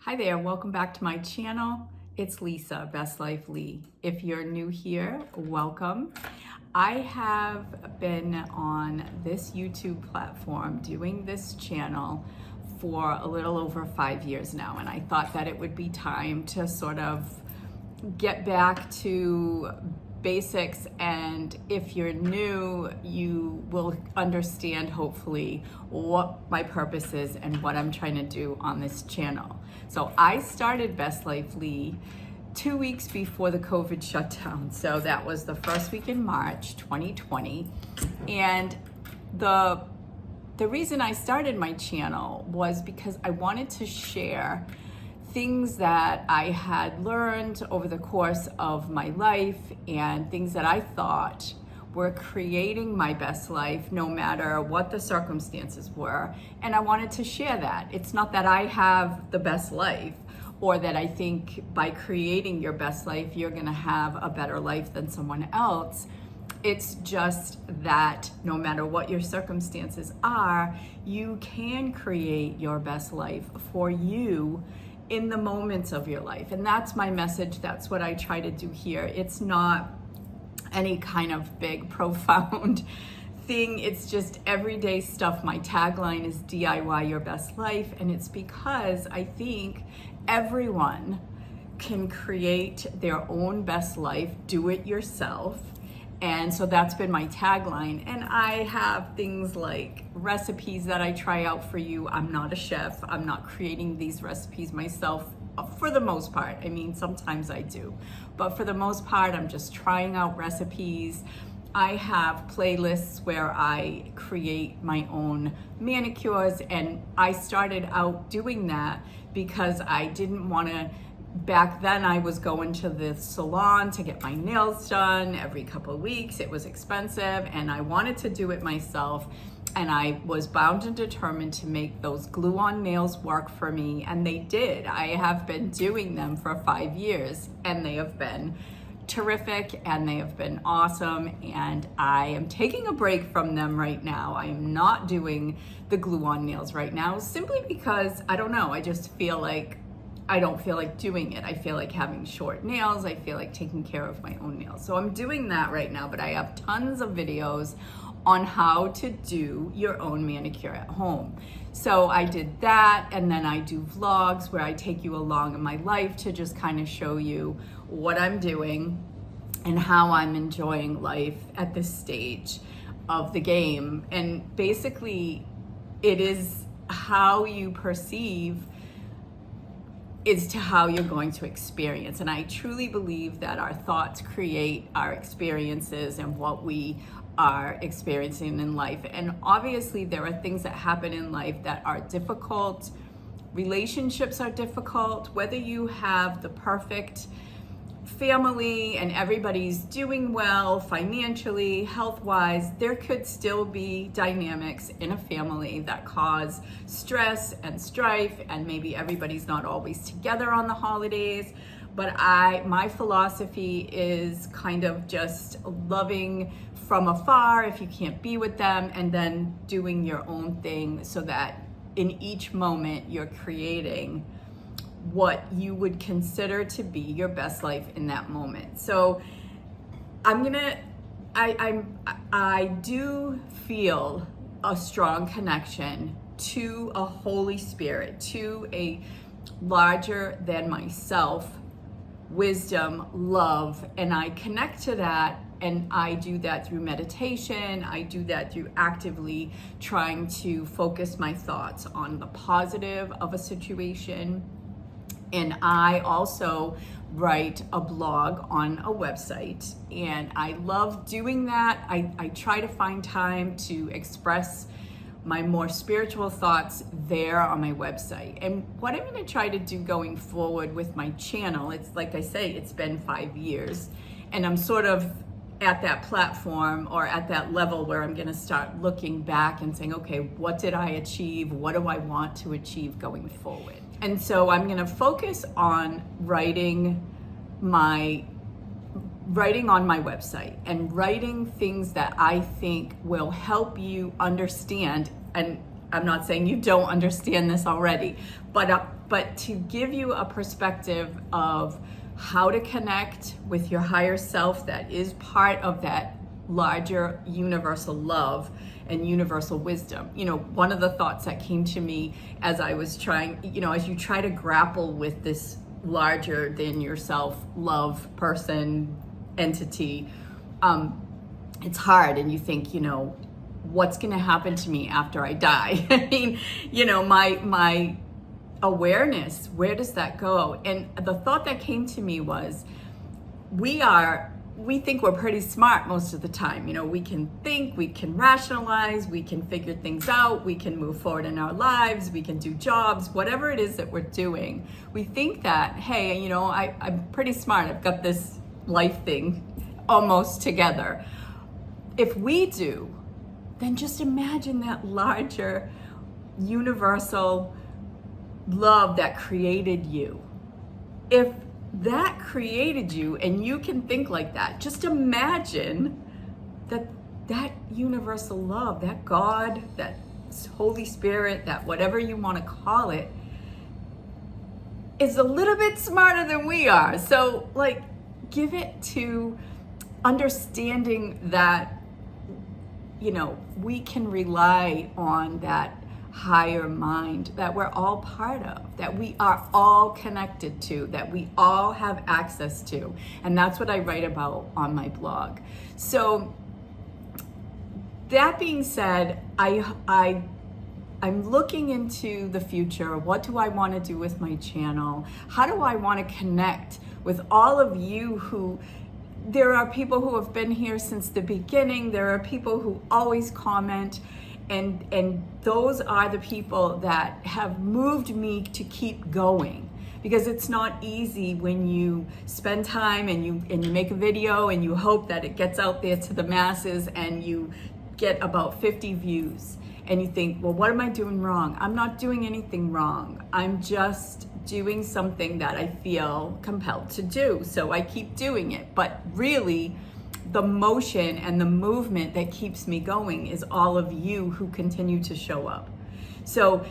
Hi there, welcome back to my channel. It's Lisa, Best Life Lee. If you're new here, welcome. I have been on this YouTube platform doing this channel for a little over 5 years now, and I thought that it would be time to sort of get back to basics, and if you're new, you will understand hopefully what my purpose is and what I'm trying to do on this channel. So I started Best Life Lee 2 weeks before the COVID shutdown. So that was the first week in March 2020. And the reason I started my channel was because I wanted to share things that I had learned over the course of my life and things that I thought were creating my best life no matter what the circumstances were. And I wanted to share that. It's not that I have the best life or that I think by creating your best life, you're gonna have a better life than someone else. It's just that no matter what your circumstances are, you can create your best life for you in the moments of your life. And that's my message. That's what I try to do here. It's not any kind of big, profound thing. It's just everyday stuff. My tagline is DIY your best life. And it's because I think everyone can create their own best life, do it yourself. And so that's been my tagline. And I have things like recipes that I try out for you. I'm not a chef. I'm not creating these recipes myself for the most part. I mean, sometimes I do. But for the most part, I'm just trying out recipes. I have playlists where I create my own manicures. And I started out doing that because I didn't want to. Back then I was going to the salon to get my nails done every couple of weeks. It was expensive and I wanted to do it myself, and I was bound and determined to make those glue-on nails work for me, and they did. I have been doing them for 5 years and they have been terrific and they have been awesome, and I am taking a break from them right now. I am not doing the glue-on nails right now simply because I don't know, I just feel like I don't feel like doing it. I feel like having short nails. I feel like taking care of my own nails. So I'm doing that right now, but I have tons of videos on how to do your own manicure at home. So I did that, and then I do vlogs where I take you along in my life to just kind of show you what I'm doing and how I'm enjoying life at this stage of the game. And basically, it is how you perceive is to how you're going to experience. And I truly believe that our thoughts create our experiences and what we are experiencing in life. And obviously there are things that happen in life that are difficult. Relationships are difficult. Whether you have the perfect family and everybody's doing well financially, health-wise, there could still be dynamics in a family that cause stress and strife, and maybe everybody's not always together on the holidays. But my philosophy is kind of just loving from afar if you can't be with them, and then doing your own thing so that in each moment you're creating what you would consider to be your best life in that moment. So I do feel a strong connection to a Holy Spirit, to a larger than myself wisdom, love, and I connect to that. And I do that through meditation. I do that through actively trying to focus my thoughts on the positive of a situation. And I also write a blog on a website, and I love doing that. I try to find time to express my more spiritual thoughts there on my website. And what I'm going to try to do going forward with my channel, it's like I say, it's been 5 years, and I'm sort of at that platform or at that level where I'm going to start looking back and saying, okay, what did I achieve? What do I want to achieve going forward? And so I'm going to focus on writing on my website and writing things that I think will help you understand. And I'm not saying you don't understand this already, but but to give you a perspective of how to connect with your higher self that is part of that larger universal love and universal wisdom. You know, one of the thoughts that came to me as I was trying, you know, as you try to grapple with this larger than yourself love person entity, it's hard, and you think, you know, what's going to happen to me after I die? I mean, you know, my awareness, where does that go? And the thought that came to me was, we think we're pretty smart most of the time. You know, we can think, we can rationalize, we can figure things out, we can move forward in our lives, we can do jobs, whatever it is that we're doing. We think that, hey, you know, I'm pretty smart. I've got this life thing almost together. If we do, then just imagine that larger universal love that created you. If that created you and you can think like that, just imagine that universal love, that God, that Holy Spirit, that whatever you want to call it, is a little bit smarter than we are. So like, give it to understanding that, you know, we can rely on that higher mind that we're all part of, that we are all connected to, that we all have access to. And that's what I write about on my blog. So that being said, I'm looking into the future. What do I want to do with my channel? How do I want to connect with all of you who, there are people who have been here since the beginning. There are people who always comment. And those are the people that have moved me to keep going, because it's not easy when you spend time and you make a video and you hope that it gets out there to the masses and you get about 50 views and you think, well, what am I doing wrong? I'm not doing anything wrong. I'm just doing something that I feel compelled to do. So I keep doing it. But really, the motion and the movement that keeps me going is all of you who continue to show up. So,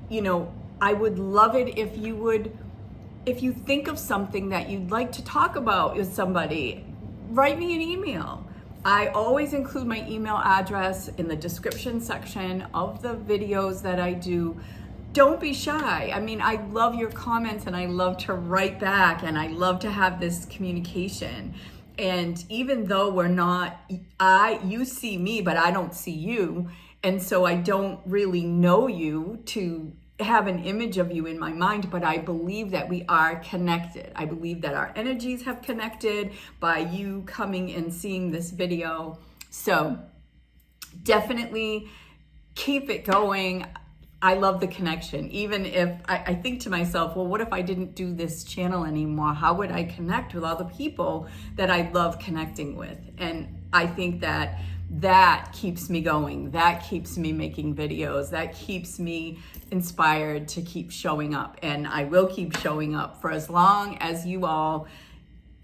you know, I would love it if you think of something that you'd like to talk about with somebody, write me an email. I always include my email address in the description section of the videos that I do. Don't be shy. I mean, I love your comments and I love to write back and I love to have this communication. And even though we're not, you see me, but I don't see you. And so I don't really know you to have an image of you in my mind, but I believe that we are connected. I believe that our energies have connected by you coming and seeing this video. So definitely keep it going. I love the connection. Even if I think to myself, well, what if I didn't do this channel anymore? How would I connect with all the people that I love connecting with? And I think that keeps me going. That keeps me making videos. That keeps me inspired to keep showing up. And I will keep showing up for as long as you all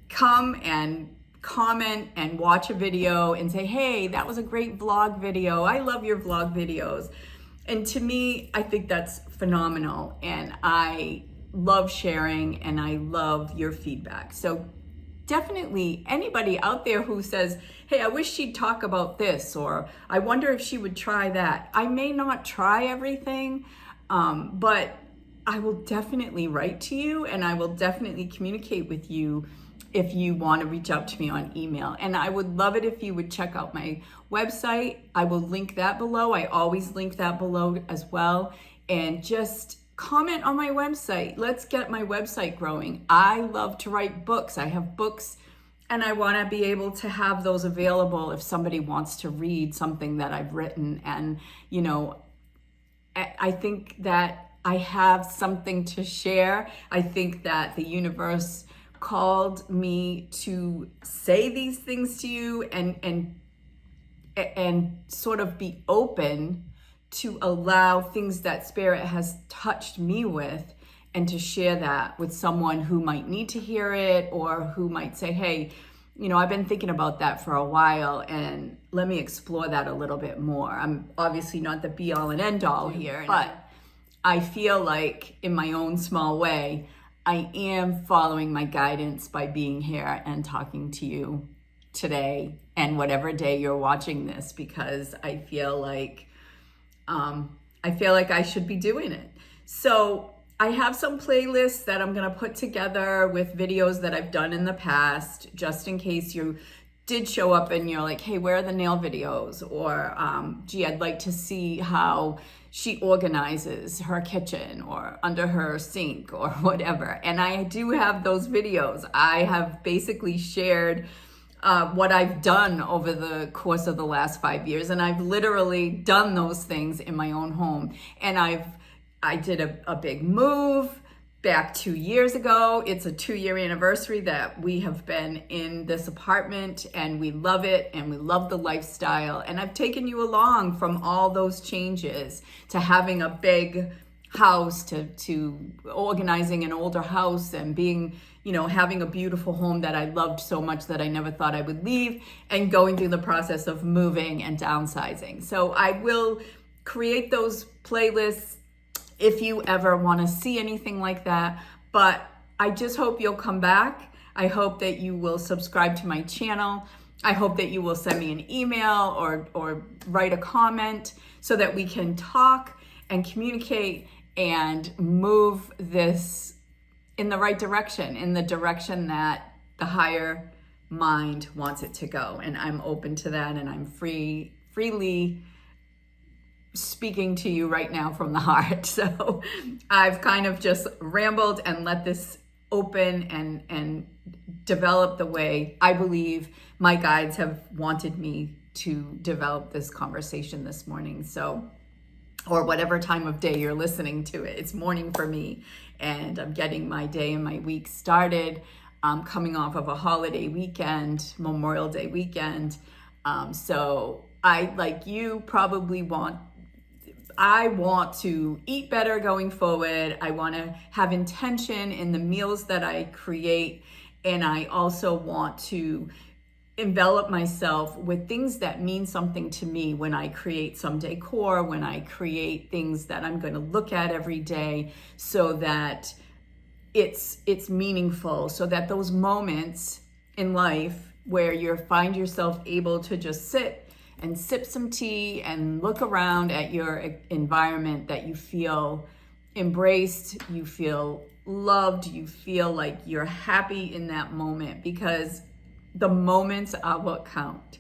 come and comment and watch a video and say, hey, that was a great vlog video. I love your vlog videos. And to me, I think that's phenomenal. And I love sharing and I love your feedback. So definitely anybody out there who says, hey, I wish she'd talk about this, or I wonder if she would try that. I may not try everything, but I will definitely write to you and I will definitely communicate with you if you want to reach out to me on email. And I would love it if you would check out my website. I will link that below. I always link that below as well. And just comment on my website. Let's get my website growing. I love to write books. I have books and I want to be able to have those available if somebody wants to read something that I've written. And, you know, I think that I have something to share. I think that the universe called me to say these things to you and sort of be open to allow things that Spirit has touched me with and to share that with someone who might need to hear it or who might say, hey, you know, I've been thinking about that for a while and let me explore that a little bit more. I'm obviously not the be all and end all here, but I feel like in my own small way, I am following my guidance by being here and talking to you today and whatever day you're watching this, because I feel like I should be doing it. So I have some playlists that I'm gonna put together with videos that I've done in the past, just in case you did show up and you're like, hey, where are the nail videos? Or, gee, I'd like to see how she organizes her kitchen or under her sink or whatever. And I do have those videos. I have basically shared what I've done over the course of the last 5 years. And I've literally done those things in my own home. And I did a big move back 2 years ago. It's a 2-year anniversary that we have been in this apartment, and we love it and we love the lifestyle. And I've taken you along from all those changes to having a big house, to organizing an older house and being, having a beautiful home that I loved so much that I never thought I would leave, and going through the process of moving and downsizing. So I will create those playlists if you ever want to see anything like that. But I just hope you'll come back. I hope that you will subscribe to my channel. I hope that you will send me an email or write a comment so that we can talk and communicate and move this in the right direction, in the direction that the higher mind wants it to go. And I'm open to that, and I'm freely speaking to you right now from the heart. So I've kind of just rambled and let this open and develop the way I believe my guides have wanted me to develop this conversation this morning. So, or whatever time of day you're listening to it. It's morning for me, and I'm getting my day and my week started. Coming off of a holiday weekend, Memorial Day weekend. So I, like you, I want to eat better going forward. I want to have intention in the meals that I create. And I also want to envelop myself with things that mean something to me when I create some decor, when I create things that I'm going to look at every day, so that it's meaningful, so that those moments in life where you find yourself able to just sit and sip some tea and look around at your environment, that you feel embraced, you feel loved, you feel like you're happy in that moment, because the moments are what count.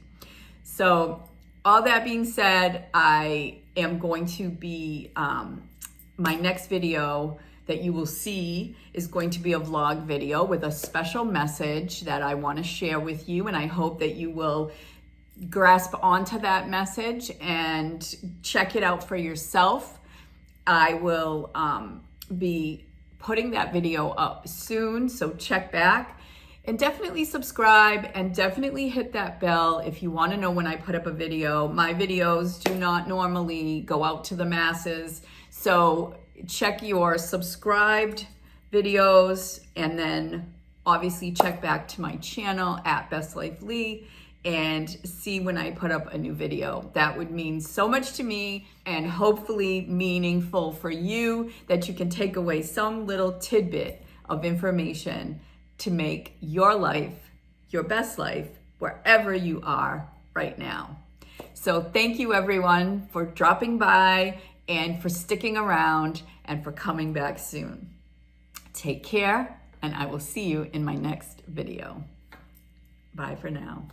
So all that being said, I am going to be, my next video that you will see is going to be a vlog video with a special message that I want to share with you. And I hope that you will grasp onto that message and check it out for yourself. I will be putting that video up soon, so check back. And definitely subscribe, and definitely hit that bell if you want to know when I put up a video. My videos do not normally go out to the masses, so check your subscribed videos, and then obviously check back to my channel at Best Life Lee and see when I put up a new video. That would mean so much to me, and hopefully meaningful for you, that you can take away some little tidbit of information to make your life your best life wherever you are right now. So thank you everyone for dropping by and for sticking around and for coming back soon. Take care, and I will see you in my next video. Bye for now.